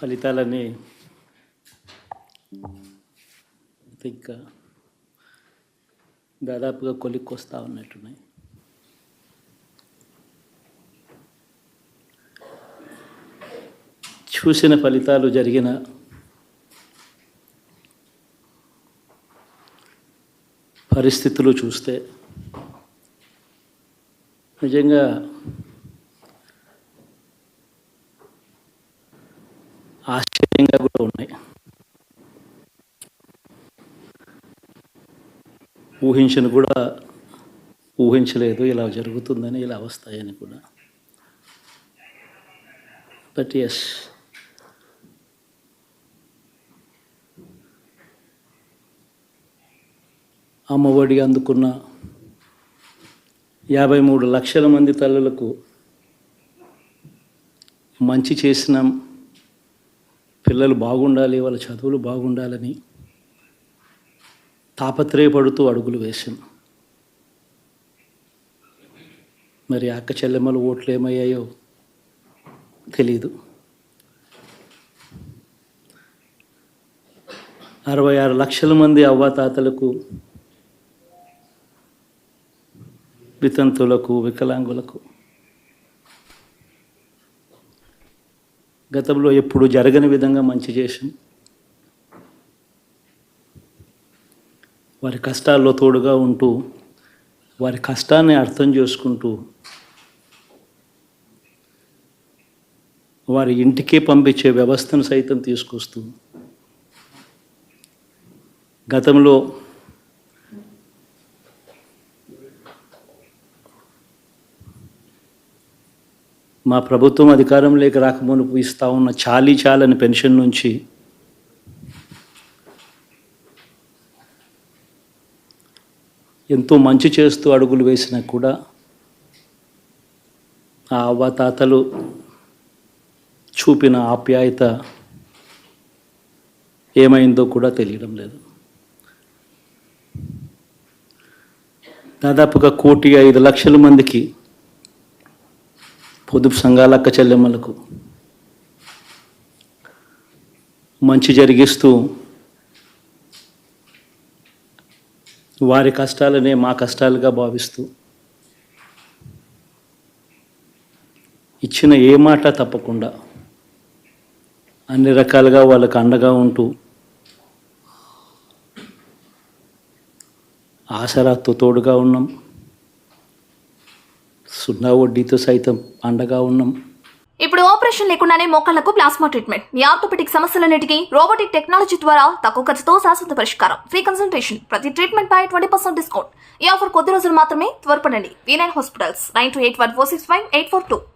ఫలితాలన్నీ ఇంకా దాదాపుగా కొలిక్కొస్తా ఉన్నట్టున్నాయి. చూసిన ఫలితాలు జరిగిన పరిస్థితులు చూస్తే నిజంగా ఆశ్చర్యంగా కూడా ఉన్నాయి. ఊహించలేదు ఇలా జరుగుతుందని, ఇలా వస్తాయని కూడా. బట్ ఎస్, అమ్మఒడి అందుకున్న 53 లక్షల మంది తల్లులకు మంచి చేసినాం, పిల్లలు బాగుండాలి, వాళ్ళ చదువులు బాగుండాలని తాపత్రయపడుతూ అడుగులు వేశాం. మరి అక్క చెల్లెమ్మల ఓట్లు ఏమయ్యాయో తెలీదు. 66 లక్షల మంది అవ్వాతాతలకు, వితంతులకు, వికలాంగులకు గతంలో ఎప్పుడు జరగని విధంగా మంచి చేశాం. వారి కష్టాల్లో తోడుగా ఉంటూ, వారి కష్టాన్ని అర్థం చేసుకుంటూ, వారి ఇంటికే పంపించే వ్యవస్థను సైతం తీసుకొస్తూ, గతంలో మా ప్రభుత్వం అధికారంలోకి రాకమునుపు ఇస్తూ ఉన్న చాలని పెన్షన్ నుంచి ఎంతో మంచి చేస్తూ అడుగులు వేసినా కూడా ఆ అవ్వాతాతలు చూపిన ఆప్యాయత ఏమైందో కూడా తెలియడం లేదు. దాదాపుగా 1,05,00,000 మందికి పొదుపు సంఘాల అక్క చెల్లెమ్మలకు మంచి జరిగిస్తూ, వారి కష్టాలనే మా కష్టాలుగా భావిస్తూ, ఇచ్చిన ఏ మాట తప్పకుండా అన్ని రకాలుగా వాళ్ళకు అండగా ఉంటూ, ఆసరాతో తోడుగా ఉన్నాం, 0 వడ్డీతో సైతం అండగా ఉన్నాం. ఇప్పుడు ఆపరేషన్ లేకుండానే మోకాళ్లకు ప్లాస్మా ట్రీట్మెంట్, మీ ఆర్థోపెడిక్ సమస్యలన్నిటికీ రోబోటిక్ టెక్నాలజీ ద్వారా తక్కువ ఖర్చుతో శాశ్వత పరిష్కారం, ఫ్రీ కన్సల్టేషన్, ప్రతి ట్రీట్మెంట్ పై 20% డిస్కౌంట్. ఈ ఆఫర్ కొద్ది రోజులు మాత్రమే, త్వరపడండి. V9 hospitals 9281465842.